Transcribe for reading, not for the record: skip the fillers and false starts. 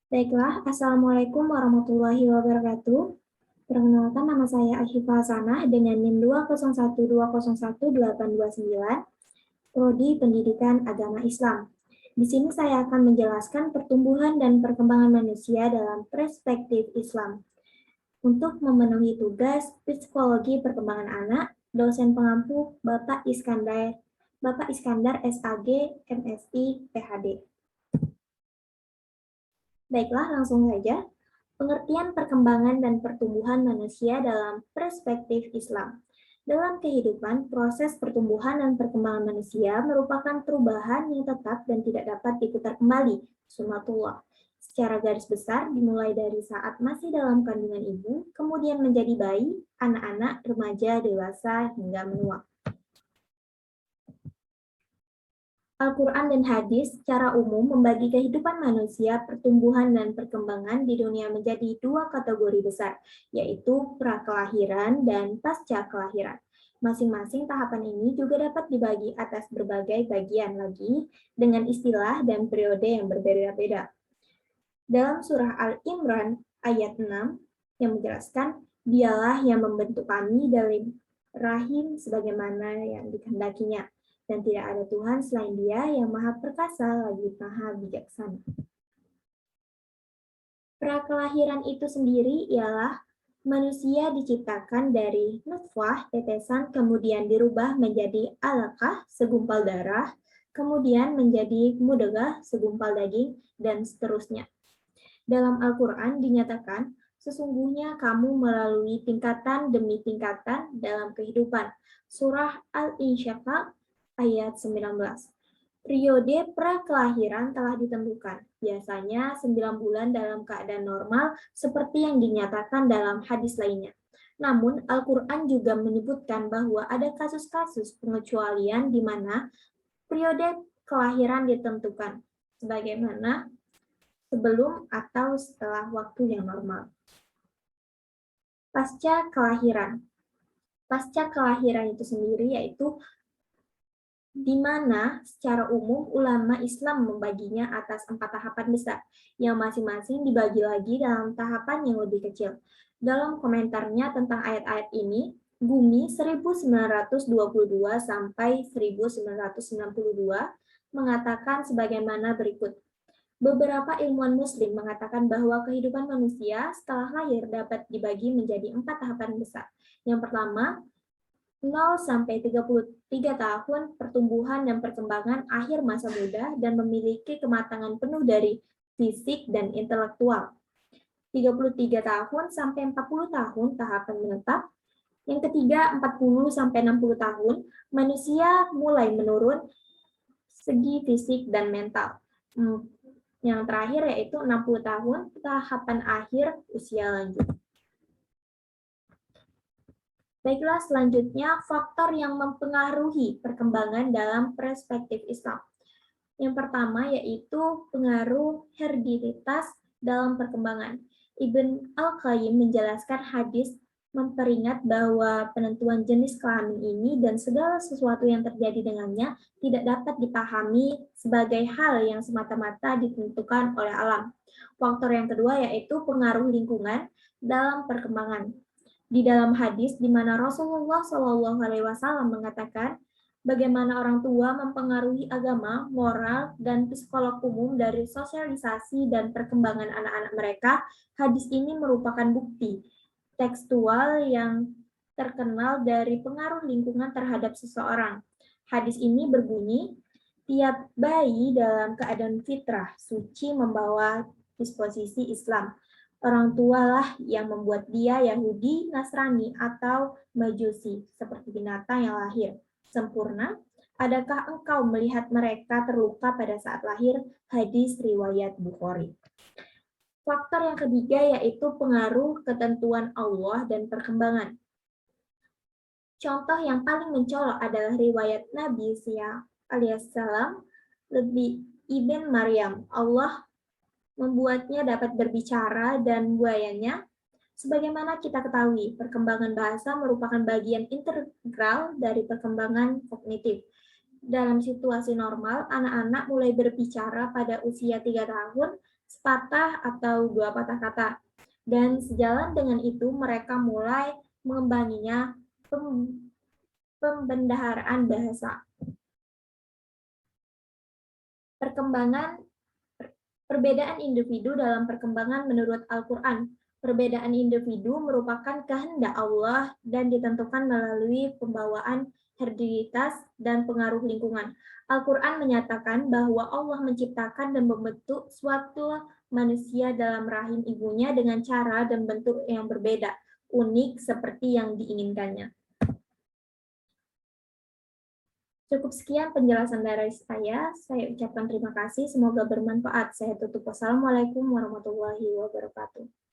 Baiklah, Assalamualaikum warahmatullahi wabarakatuh. Perkenalkan, nama saya Ashifa Hasanah dengan NIM 201201829, Prodi Pendidikan Agama Islam. Di sini saya akan menjelaskan pertumbuhan dan perkembangan manusia dalam perspektif Islam. Untuk memenuhi tugas psikologi perkembangan anak, dosen pengampu Bapak Iskandar SAG, MSI, PhD. Baiklah, langsung saja. Pengertian perkembangan dan pertumbuhan manusia dalam perspektif Islam. Dalam kehidupan, proses pertumbuhan dan perkembangan manusia merupakan perubahan yang tetap dan tidak dapat diputar kembali, sunnatullah. Secara garis besar, dimulai dari saat masih dalam kandungan ibu, kemudian menjadi bayi, anak-anak, remaja, dewasa, hingga menua. Al-Quran dan hadis secara umum membagi kehidupan manusia, pertumbuhan dan perkembangan di dunia menjadi dua kategori besar, yaitu prakelahiran dan pasca kelahiran. Masing-masing tahapan ini juga dapat dibagi atas berbagai bagian lagi dengan istilah dan periode yang berbeda-beda. Dalam surah Al-Imran ayat 6 yang menjelaskan, dialah yang membentuk kami dari rahim sebagaimana yang dikehendakinya. Dan tidak ada Tuhan selain Dia yang Maha Perkasa lagi Maha Bijaksana. Prakelahiran itu sendiri ialah manusia diciptakan dari nutfah, tetesan, kemudian dirubah menjadi alaqah, segumpal darah, kemudian menjadi mudghah, segumpal daging, dan seterusnya. Dalam Al-Quran dinyatakan, sesungguhnya kamu melalui tingkatan demi tingkatan dalam kehidupan. Surah Al-Insyiqaq ayat 19. Periode prakelahiran telah ditentukan, biasanya 9 bulan dalam keadaan normal seperti yang dinyatakan dalam hadis lainnya. Namun, Al-Quran juga menyebutkan bahwa ada kasus-kasus pengecualian di mana periode kelahiran ditentukan, sebagaimana sebelum atau setelah waktu yang normal. Pasca kelahiran. Pasca kelahiran itu sendiri yaitu di mana secara umum ulama Islam membaginya atas 4 tahapan besar, yang masing-masing dibagi lagi dalam tahapan yang lebih kecil. Dalam komentarnya tentang ayat-ayat ini, Gumi 1922 sampai 1992 mengatakan sebagaimana berikut. Beberapa ilmuwan muslim mengatakan bahwa kehidupan manusia setelah lahir dapat dibagi menjadi 4 tahapan besar. Yang pertama, 0 sampai 33 tahun pertumbuhan dan perkembangan akhir masa muda dan memiliki kematangan penuh dari fisik dan intelektual. 33 tahun sampai 40 tahun tahapan menetap. Yang ketiga, 40 sampai 60 tahun manusia mulai menurun segi fisik dan mental. Yang terakhir yaitu 60 tahun tahapan akhir usia lanjut. Baiklah, selanjutnya faktor yang mempengaruhi perkembangan dalam perspektif Islam. Yang pertama yaitu pengaruh hereditas dalam perkembangan. Ibn Al-Qayyim menjelaskan hadis memperingat bahwa penentuan jenis kelamin ini dan segala sesuatu yang terjadi dengannya tidak dapat dipahami sebagai hal yang semata-mata ditentukan oleh alam. Faktor yang kedua yaitu pengaruh lingkungan dalam perkembangan. Di dalam hadis di mana Rasulullah SAW mengatakan bagaimana orang tua mempengaruhi agama, moral, dan psikolog umum dari sosialisasi dan perkembangan anak-anak mereka, hadis ini merupakan bukti tekstual yang terkenal dari pengaruh lingkungan terhadap seseorang. Hadis ini berbunyi, tiap bayi dalam keadaan fitrah suci membawa disposisi Islam. Orang tualah yang membuat dia Yahudi, Nasrani, atau Majusi, seperti binatang yang lahir sempurna. Adakah engkau melihat mereka terluka pada saat lahir? Hadis riwayat Bukhari. Faktor yang ketiga yaitu pengaruh ketentuan Allah dan perkembangan. Contoh yang paling mencolok adalah riwayat Nabi Isa alaihissalam lebih Ibn Maryam. Allah membuatnya dapat berbicara dan buayanya. Sebagaimana kita ketahui, perkembangan bahasa merupakan bagian integral dari perkembangan kognitif. Dalam situasi normal, anak-anak mulai berbicara pada usia 3 tahun sepatah atau dua patah kata. Dan sejalan dengan itu mereka mulai mengembanginya pembendaharaan bahasa. Perbedaan individu dalam perkembangan menurut Al-Quran. Perbedaan individu merupakan kehendak Allah dan ditentukan melalui pembawaan hereditas dan pengaruh lingkungan. Al-Quran menyatakan bahwa Allah menciptakan dan membentuk suatu manusia dalam rahim ibunya dengan cara dan bentuk yang berbeda, unik seperti yang diinginkannya. Cukup sekian penjelasan dari saya. Saya ucapkan terima kasih. Semoga bermanfaat. Saya tutup. Wassalamualaikum warahmatullahi wabarakatuh.